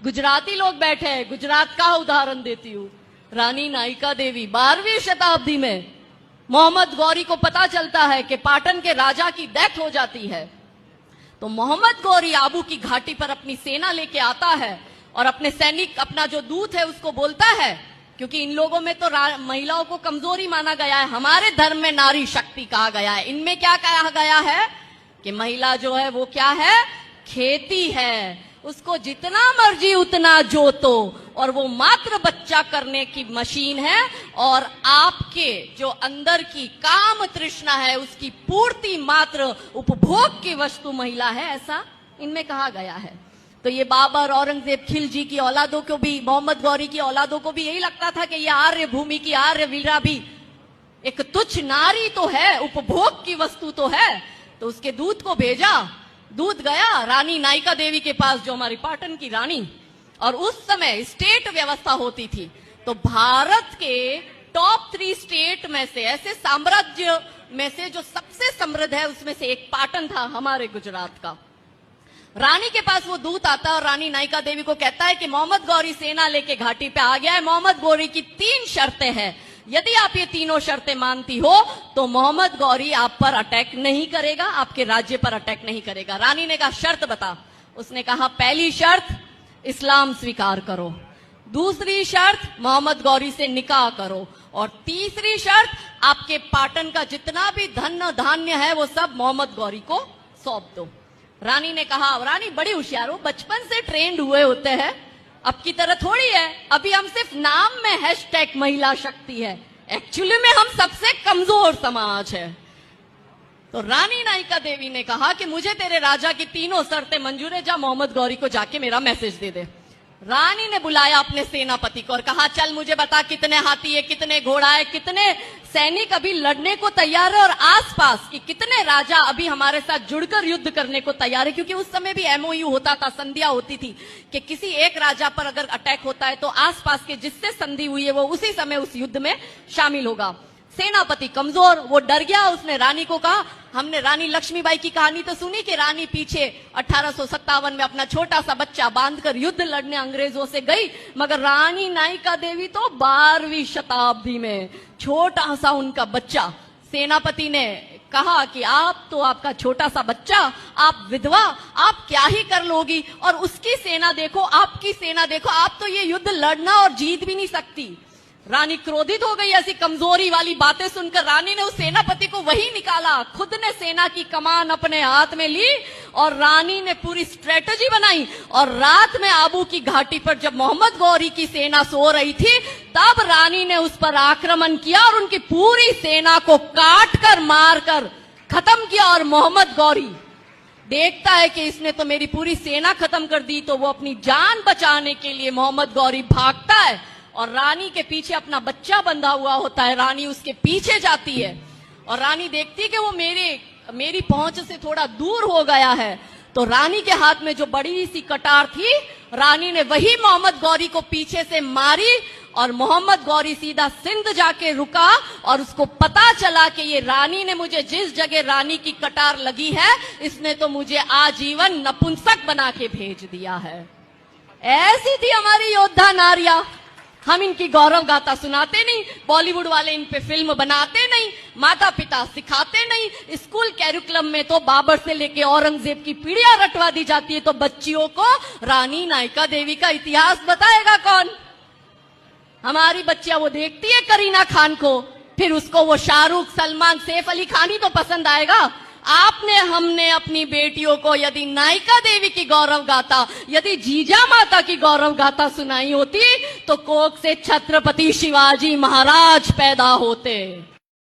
गुजराती लोग बैठे हैं, गुजरात का उदाहरण देती हूं। रानी नायिका देवी 12वीं शताब्दी में मोहम्मद गौरी को पता चलता है कि पाटन के राजा की डेथ हो जाती है, तो मोहम्मद गौरी आबू की घाटी पर अपनी सेना लेके आता है और अपने सैनिक, अपना जो दूत है उसको बोलता है, क्योंकि इन लोगों में तो महिलाओं को कमजोरी माना गया है, हमारे धर्म में नारी शक्ति कहा गया है, इनमें क्या कहा गया है कि महिला जो है वो क्या है, खेती है, उसको जितना मर्जी उतना जोतो, और वो मात्र बच्चा करने की मशीन है, और आपके जो अंदर की काम तृष्णा है उसकी पूर्ति मात्र उपभोग की वस्तु महिला है, ऐसा इनमें कहा गया है। तो ये बाबर, औरंगजेब, खिलजी की औलादों को भी, मोहम्मद गौरी की औलादों को भी यही लगता था कि ये आर्य भूमि की आर्य वीरा भी एक तुच्छ नारी तो है, उपभोग की वस्तु तो है। तो उसके दूत को भेजा, दूत गया रानी नायिका देवी के पास, जो हमारी पाटन की रानी, और उस समय स्टेट व्यवस्था होती थी, तो भारत के टॉप 3 स्टेट में से, ऐसे साम्राज्य में से जो सबसे समृद्ध है उसमें से एक पाटन था, हमारे गुजरात का। रानी के पास वो दूत आता है और रानी नायिका देवी को कहता है कि मोहम्मद गौरी सेना लेके घाटी पे आ गया है, मोहम्मद गौरी की 3 शर्तें हैं, यदि आप ये तीनों शर्तें मानती हो तो मोहम्मद गौरी आप पर अटैक नहीं करेगा, आपके राज्य पर अटैक नहीं करेगा। रानी ने कहा शर्त बता। उसने कहा पहली शर्त इस्लाम स्वीकार करो, दूसरी शर्त मोहम्मद गौरी से निकाह करो, और तीसरी शर्त आपके पाटन का जितना भी धन धान्य है वो सब मोहम्मद गौरी को सौंप दो। रानी ने कहा, रानी बड़ी होशियार हो, बचपन से ट्रेंड हुए होते हैं, अब की तरह थोड़ी है, अभी हम सिर्फ नाम में हैशटैग महिला शक्ति है, एक्चुअली में हम सबसे कमजोर समाज है। तो रानी नायिका देवी ने कहा कि मुझे तेरे राजा की तीनों शर्तें मंजूर है, जा मोहम्मद गौरी को जाके मेरा मैसेज दे दे। रानी ने बुलाया अपने सेनापति को और कहा चल मुझे बता कितने हाथी है, कितने घोड़ा है, कितने सैनिक अभी लड़ने को तैयार है, और आसपास कि कितने राजा अभी हमारे साथ जुड़कर युद्ध करने को तैयार है, क्योंकि उस समय भी एमओयू होता था, संधिया होती थी कि किसी एक राजा पर अगर अटैक होता है तो आसपास के जिससे संधि हुई है वो उसी समय उस युद्ध में शामिल होगा। सेनापति कमजोर, वो डर गया, उसने रानी को कहा, हमने रानी लक्ष्मीबाई की कहानी तो सुनी कि रानी पीछे 1857 में अपना छोटा सा बच्चा बांधकर युद्ध लड़ने अंग्रेजों से गई, मगर रानी नायिका देवी तो 12वीं शताब्दी में छोटा सा उनका बच्चा। सेनापति ने कहा कि आप तो, आपका छोटा सा बच्चा, आप विधवा, आप क्या ही कर लोगी, और उसकी सेना देखो, आपकी सेना देखो, आप तो ये युद्ध लड़ना और जीत भी नहीं सकती। रानी क्रोधित हो गई ऐसी कमजोरी वाली बातें सुनकर। रानी ने उस सेनापति को वही निकाला, खुद ने सेना की कमान अपने हाथ में ली और रानी ने पूरी स्ट्रेटजी बनाई, और रात में आबू की घाटी पर जब मोहम्मद गौरी की सेना सो रही थी तब रानी ने उस पर आक्रमण किया और उनकी पूरी सेना को काट कर मार कर खत्म किया। और मोहम्मद गौरी देखता है कि इसने तो मेरी पूरी सेना खत्म कर दी, तो वो अपनी जान बचाने के लिए मोहम्मद गौरी भागता है और रानी के पीछे अपना बच्चा बंधा हुआ होता है। रानी उसके पीछे जाती है और रानी देखती है कि वो मेरी पहुंच से थोड़ा दूर हो गया है, तो रानी के हाथ में जो बड़ी सी कटार थी, रानी ने वही मोहम्मद गौरी को पीछे से मारी, और मोहम्मद गौरी सीधा सिंध जाके रुका, और उसको पता चला कि ये रानी ने मुझे, जिस जगह रानी की कटार लगी है, इसने तो मुझे आजीवन नपुंसक बना के भेज दिया है। ऐसी थी हमारी योद्धा नारियां। हम इनकी गौरव गाथा सुनाते नहीं, बॉलीवुड वाले इन पे फिल्म बनाते नहीं, माता पिता सिखाते नहीं, स्कूल कैरिकुलम में तो बाबर से लेके औरंगजेब की पीढ़ियां रटवा दी जाती है, तो बच्चियों को रानी नायिका देवी का इतिहास बताएगा कौन? हमारी बच्चियां वो देखती है करीना खान को, फिर उसको वो शाहरुख, सलमान, सैफ अली खान ही तो पसंद आएगा। आपने, हमने अपनी बेटियों को यदि नायिका देवी की गौरव गाथा, यदि जीजा माता की गौरव गाथा सुनाई होती तो कोख से छत्रपति शिवाजी महाराज पैदा होते।